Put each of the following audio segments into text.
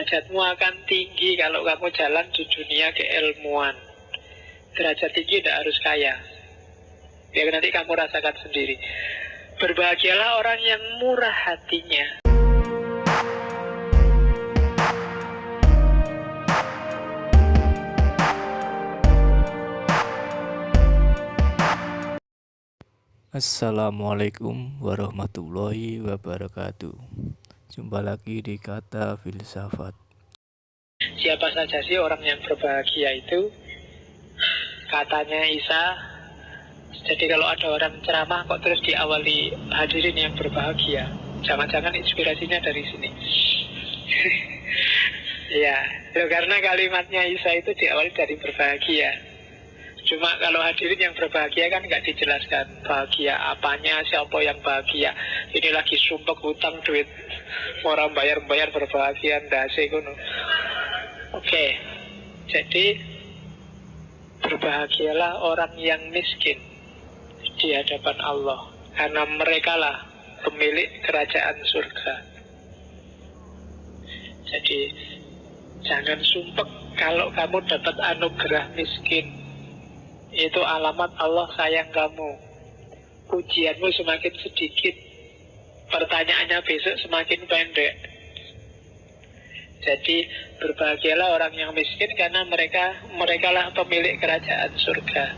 Derajatmu akan tinggi kalau kamu jalan di dunia keilmuan. Derajat tinggi tidak harus kaya. Ya nanti kamu rasakan sendiri. Berbahagialah orang yang murah hatinya. Assalamualaikum warahmatullahi wabarakatuh. Jumpa lagi di Kata Filsafat. Siapa saja sih orang yang berbahagia itu? Katanya Isa. Jadi kalau ada orang ceramah kok terus diawali hadirin yang berbahagia, jangan-jangan inspirasinya dari sini. Ya, karena kalimatnya Isa itu diawali dari berbahagia. Cuma kalau hadirin yang berbahagia kan nggak dijelaskan bahagia apanya, siapa yang bahagia. Ini lagi sumpek hutang duit, orang bayar-bayar berbahagia ndase kuno. Oke, jadi berbahagialah orang yang miskin di hadapan Allah, karena merekalah pemilik kerajaan surga. Jadi jangan sumpek kalau kamu dapat anugerah miskin. Itu alamat Allah sayang kamu. Ujianmu semakin sedikit, pertanyaannya besok semakin pendek. Jadi berbahagialah orang yang miskin, karena merekalah pemilik kerajaan surga.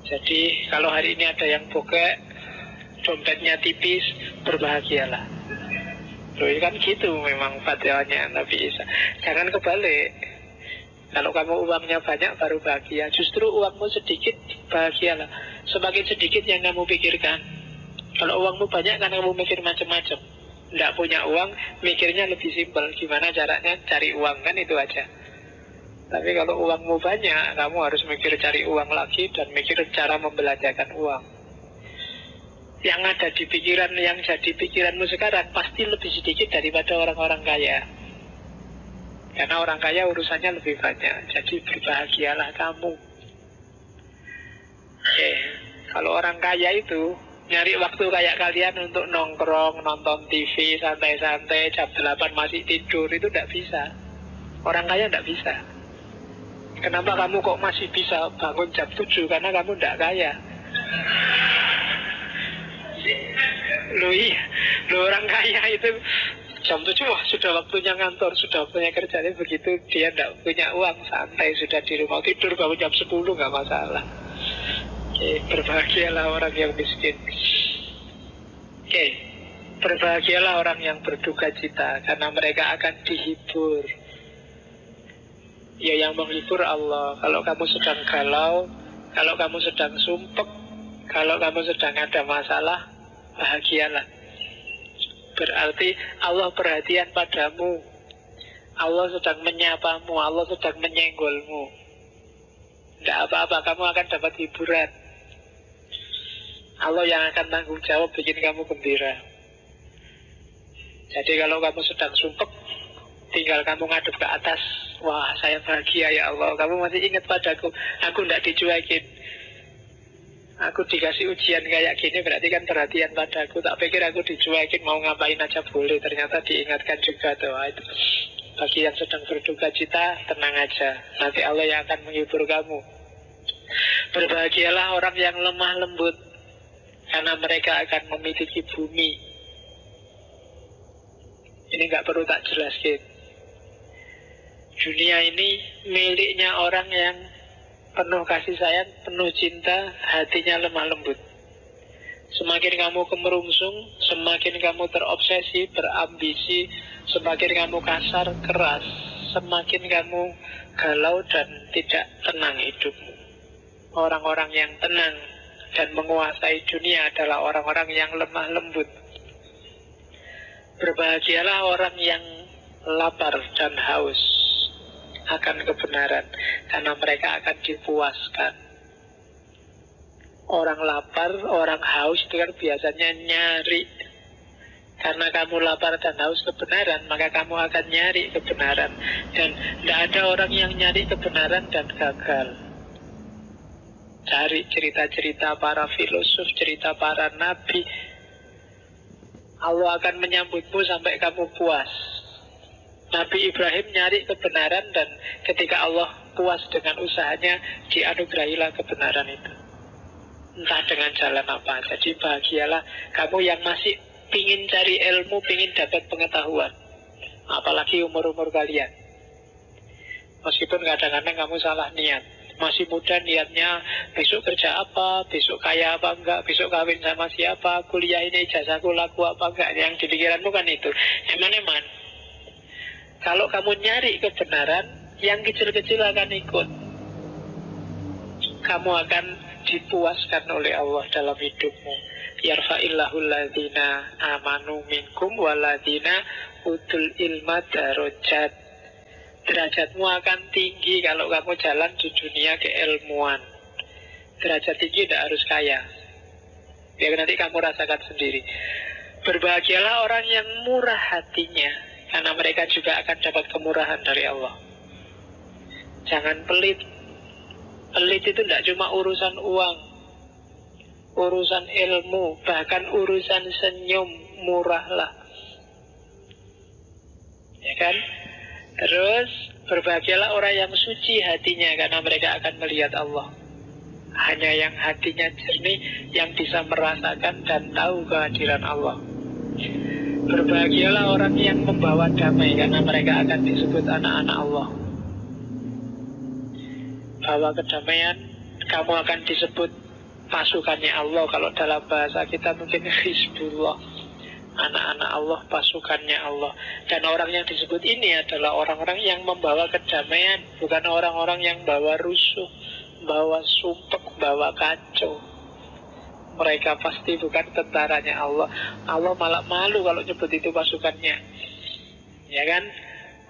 Jadi kalau hari ini ada yang bokek, dompetnya tipis, berbahagialah. Loh, kan gitu memang fatwanya Nabi Isa. Jangan kebalik. Kalau kamu uangnya banyak baru bahagia. Justru uangmu sedikit, bahagialah. Semakin sedikit yang kamu pikirkan. Kalau uangmu banyak kan kamu mikir macam-macam. Tidak punya uang, mikirnya lebih simpel. Gimana caranya cari uang, kan itu aja. Tapi kalau uangmu banyak, kamu harus mikir cari uang lagi dan mikir cara membelanjakan uang. Yang ada di pikiran, yang jadi pikiranmu sekarang pasti lebih sedikit daripada orang-orang kaya. Karena orang kaya urusannya lebih banyak. Jadi berbahagialah kamu. Oke, kalau orang kaya itu nyari waktu kayak kalian untuk nongkrong, nonton TV, santai-santai, jam 8 masih tidur, itu tidak bisa. Orang kaya tidak bisa. Kenapa kamu kok masih bisa bangun jam 7? Karena kamu tidak kaya. Loh iya, orang kaya itu jam 7, wah sudah waktunya ngantor, sudah waktunya kerjanya begitu. Dia tidak punya uang, santai, sudah di rumah tidur, bangun jam 10, nggak masalah. Oke, berbahagialah orang yang miskin. Oke, berbahagialah orang yang berduka cita, karena mereka akan dihibur. Ya, yang menghibur Allah. Kalau kamu sedang galau, kalau kamu sedang sumpek, kalau kamu sedang ada masalah, bahagialah. Berarti Allah perhatian padamu. Allah sedang menyapamu, Allah sedang menyenggolmu. Tidak apa-apa, kamu akan dapat hiburan. Allah yang akan tanggung jawab bikin kamu gembira. Jadi kalau kamu sedang sumpek, tinggal kamu ngadep ke atas. Wah, saya bahagia ya Allah, kamu masih ingat padaku. Aku tidak dicuekin. Aku dikasih ujian kayak gini, berarti kan perhatian padaku. Tak pikir aku dicuekin, mau ngapain aja boleh. Ternyata diingatkan juga tuh. Itu bagi yang sedang berduka cita, tenang aja. Nanti Allah yang akan menghibur kamu. Berbahagialah orang yang lemah lembut, karena mereka akan memiliki bumi. Ini gak perlu tak jelaskan. Dunia ini miliknya orang yang penuh kasih sayang, penuh cinta, hatinya lemah lembut. Semakin kamu kemerungsung, semakin kamu terobsesi, berambisi, semakin kamu kasar, keras, semakin kamu galau dan tidak tenang hidupmu. Orang-orang yang tenang dan menguasai dunia adalah orang-orang yang lemah lembut. Berbahagialah orang yang lapar dan haus akan kebenaran, karena mereka akan dipuaskan. Orang lapar, orang haus itu kan biasanya nyari. Karena kamu lapar dan haus kebenaran, maka kamu akan nyari kebenaran. Dan tidak ada orang yang nyari kebenaran dan gagal. Cari cerita-cerita para filosof, cerita para nabi. Allah akan menyambutmu sampai kamu puas. Nabi Ibrahim nyari kebenaran, dan ketika Allah puas dengan usahanya, dianugerahilah kebenaran itu. Entah dengan jalan apa. Jadi bahagialah kamu yang masih pingin cari ilmu, pingin dapat pengetahuan. Apalagi umur-umur kalian. Meskipun kadang-kadang kamu salah niat. Masih muda niatnya besok kerja apa, besok kaya apa enggak, besok kawin sama siapa, kuliah ini ijazahku laku apa enggak. Yang di pikiranmu kan itu. Eman-eman. Kalau kamu nyari kebenaran, yang kecil-kecil akan ikut. Kamu akan dipuaskan oleh Allah dalam hidupmu. Yarfa'illahul ladzina amanu minkum waladzina utul ilma darajat. Derajatmu akan tinggi kalau kamu jalan di dunia keilmuan. Derajat tinggi tidak harus kaya. Ya nanti kamu rasakan sendiri. Berbahagialah orang yang murah hatinya, karena mereka juga akan dapat kemurahan dari Allah. Jangan pelit. Pelit itu tidak cuma urusan uang, urusan ilmu, bahkan urusan senyum, murahlah. Ya kan? Terus berbahagialah orang yang suci hatinya, karena mereka akan melihat Allah. Hanya yang hatinya jernih yang bisa merasakan dan tahu kehadiran Allah. Berbahagialah orang yang membawa damai, karena mereka akan disebut anak-anak Allah. Bawa kedamaian, kamu akan disebut pasukannya Allah. Kalau dalam bahasa kita mungkin Hizbullah, anak-anak Allah, pasukannya Allah. Dan orang yang disebut ini adalah orang-orang yang membawa kedamaian, bukan orang-orang yang bawa rusuh, bawa sumpek, bawa kacau. Mereka pasti bukan tentaranya Allah. Allah malah malu kalau nyebut itu pasukannya. Ya kan?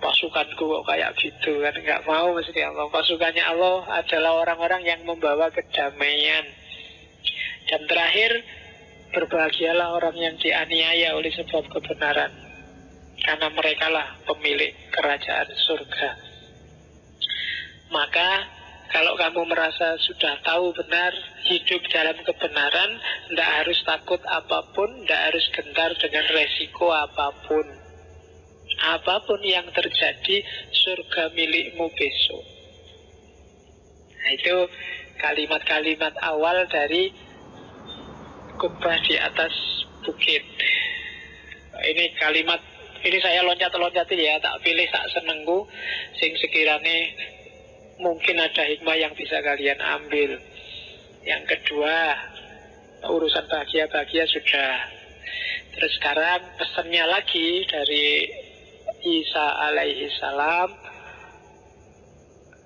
Pasukanku kok kayak gitu kan, nggak mau mesti Allah. Pasukannya Allah adalah orang-orang yang membawa kedamaian. Dan terakhir, berbahagialah orang yang dianiaya oleh sebab kebenaran, karena merekalah pemilik kerajaan surga. Maka kalau kamu merasa sudah tahu benar, hidup dalam kebenaran, tidak harus takut apapun, tidak harus gentar dengan resiko apapun. Apapun yang terjadi, surga milikmu besok. Nah, itu kalimat-kalimat awal dari khutbah di atas bukit. Ini kalimat, ini saya loncat-loncatin ya, tak pilih tak senengku, sing sekiranya mungkin ada hikmah yang bisa kalian ambil. Yang kedua, urusan bahagia-bahagia sudah. Terus sekarang pesannya lagi dari Isa alaihi salam,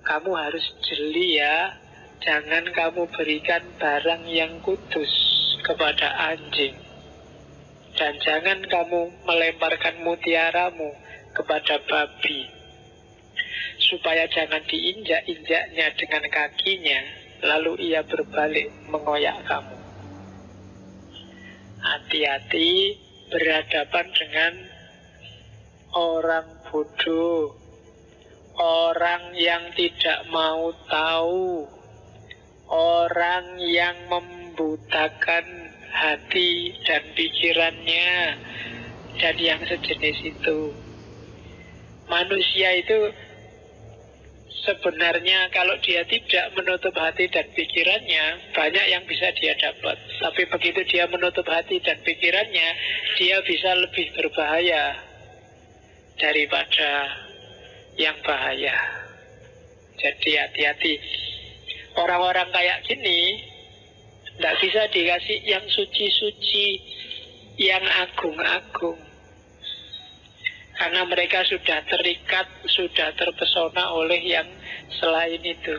kamu harus jeli ya, jangan kamu berikan barang yang kudus kepada anjing, dan jangan kamu melemparkan mutiaramu kepada babi, supaya jangan diinjak-injaknya dengan kakinya, lalu ia berbalik mengoyak kamu. Hati-hati berhadapan dengan orang bodoh, orang yang tidak mau tahu, orang yang membutakan hati dan pikirannya, dan yang sejenis itu. Manusia itu sebenarnya kalau dia tidak menutup hati dan pikirannya, banyak yang bisa dia dapat. Tapi begitu dia menutup hati dan pikirannya, dia bisa lebih berbahaya daripada yang bahaya. Jadi hati-hati. Orang-orang kayak gini tidak bisa dikasih yang suci-suci, yang agung-agung, karena mereka sudah terikat, sudah terpesona oleh yang selain itu.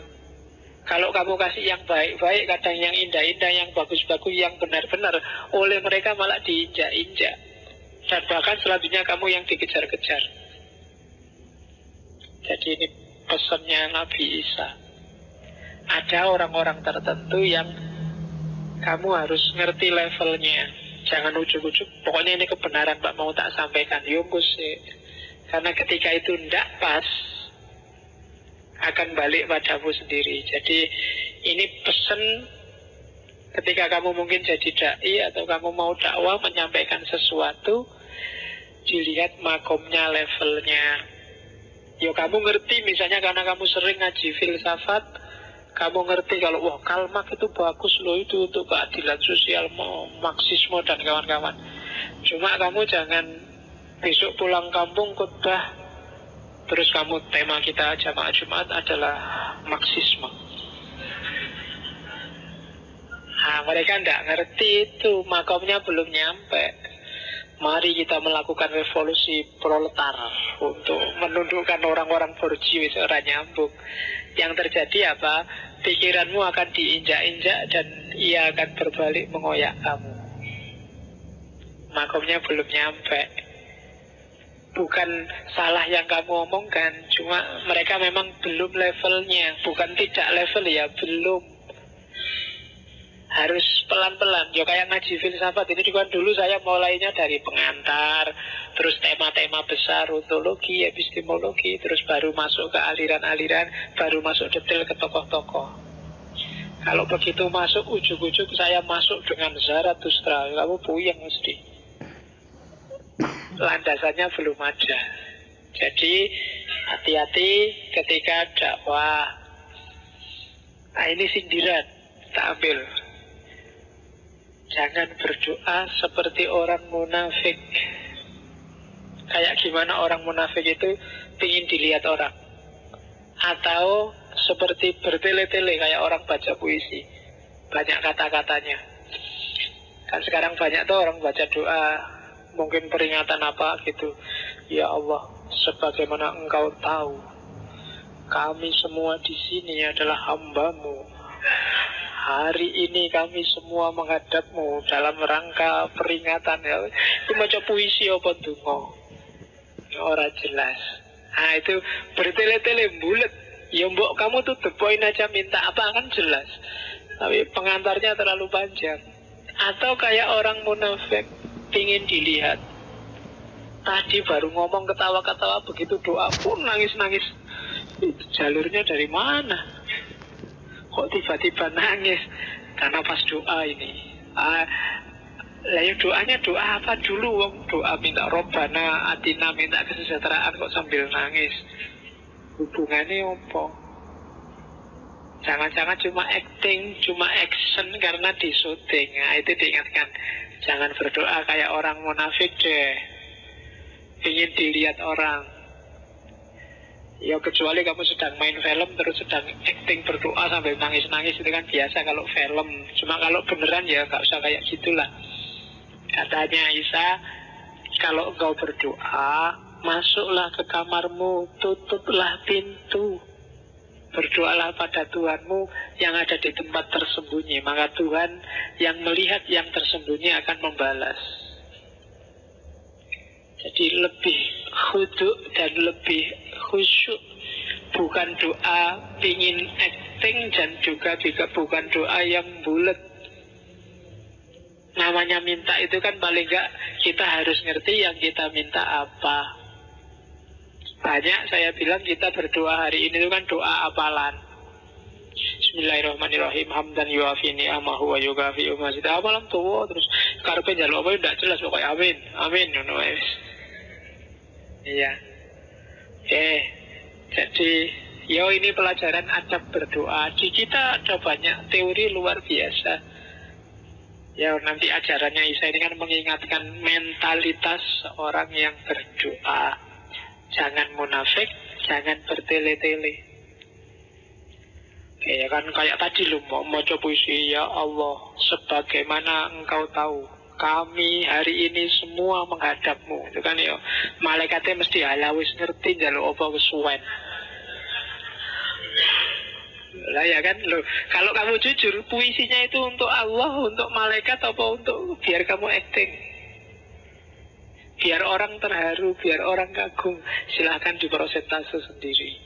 Kalau kamu kasih yang baik-baik, kadang yang indah-indah, yang bagus-bagus, yang benar-benar, oleh mereka malah diinjak-injak. Dan bahkan selanjutnya kamu yang dikejar-kejar. Jadi ini pesannya Nabi Isa. Ada orang-orang tertentu yang kamu harus ngerti levelnya. Jangan ujuk-ujuk, pokoknya ini kebenaran Pak, mau tak sampaikan. Yungkus sih. Karena ketika itu tidak pas, akan balik padamu sendiri. Jadi ini pesan Ketika kamu mungkin jadi dai atau kamu mau dakwah menyampaikan sesuatu, dilihat makomnya, levelnya. Ya kamu ngerti misalnya karena kamu sering ngaji filsafat, kamu ngerti kalau wah Karl Marx itu bagus loh, itu untuk keadilan sosial, Marxisme dan kawan-kawan. Cuma kamu jangan besok pulang kampung khotbah terus kamu tema kita jamaah Jumat adalah Marxisme. Nah, mereka tidak ngerti itu, makomnya belum nyampe. Mari kita melakukan revolusi proletar untuk menundukkan orang-orang borjuis, orang nyambung. Yang terjadi apa? Pikiranmu akan diinjak-injak dan ia akan berbalik mengoyak kamu. Makomnya belum nyampe. Bukan salah yang kamu omongkan, cuma mereka memang belum levelnya. Bukan tidak level ya, belum. Harus pelan-pelan. Ya kayak ngaji filsafat ini juga dulu saya mulainya dari pengantar, terus tema-tema besar, ontologi, epistemologi, terus baru masuk ke aliran-aliran, baru masuk detail ke tokoh-tokoh. Kalau begitu masuk ujuk-ujuk saya masuk dengan Zarathustra, kamu puyeng mesti. Landasannya belum ada. Jadi hati-hati ketika dakwah. Nah ini sindiran, tak ambil. Jangan berdoa seperti orang munafik. Kayak gimana orang munafik itu ingin dilihat orang. Atau seperti bertele-tele kayak orang baca puisi. Banyak kata-katanya. Kan sekarang banyak tuh orang baca doa, mungkin peringatan apa gitu. Ya Allah, sebagaimana Engkau tahu, kami semua di sini adalah hamba-Mu. Hari ini kami semua menghadap-Mu dalam rangka peringatan. Ya. Itu macam puisi apa dungo? Orang jelas. Nah itu bertele-tele bulet. Ya mbok kamu tuh the point aja minta apa kan jelas. Tapi pengantarnya terlalu panjang. Atau kayak orang munafik ingin dilihat. Tadi baru ngomong ketawa-ketawa, begitu doa pun nangis-nangis. Itu jalurnya dari mana? Kok tiba-tiba nangis? Karena pas doa ini. Lah doanya doa apa dulu? Doa minta Robbana Atina, minta kesejahteraan kok sambil nangis. Hubungannya apa? Jangan-jangan cuma acting, cuma action karena disuting. Nah, itu diingatkan. Jangan berdoa kayak orang munafik deh. Ingin dilihat orang. Ya kecuali kamu sedang main film terus sedang acting berdoa sambil nangis-nangis, itu kan biasa kalau film. Cuma kalau beneran ya gak usah kayak gitulah. Katanya Isa, kalau engkau berdoa, masuklah ke kamarmu, tutuplah pintu, berdoalah pada Tuhanmu yang ada di tempat tersembunyi, maka Tuhan yang melihat yang tersembunyi akan membalas. Jadi lebih khusyuk dan lebih khusyuk. Bukan doa pingin acting dan juga bukan doa yang bulat. Namanya minta itu kan paling enggak kita harus ngerti yang kita minta apa. Banyak saya bilang kita berdoa hari ini itu kan doa apalan. Bismillahirrahmanirrahim. Hamdan yuafini amahu wa yukafi umasita. Apalan tuh terus karepe njaluk apa ndak jelas pokoknya amin. Amin ngono wis. Iya. Jadi ini pelajaran adab berdoa. Di kita ada banyak teori luar biasa. Ya nanti ajarannya Isa ini kan mengingatkan mentalitas orang yang berdoa. Jangan munafik, jangan bertele-tele. Ya kan kayak tadi lu mau puisi, ya Allah, sebagaimana Engkau tahu, kami hari ini semua menghadap-Mu. Itu kan ya, malaikatnya mesti halawis ngerti jaluk apa kesuwen. Lah ya kan lo, kalau kamu jujur, puisinya itu untuk Allah, untuk malaikat apa untuk biar kamu acting? Biar orang terharu, biar orang kagum, silahkan diprosentase sendiri.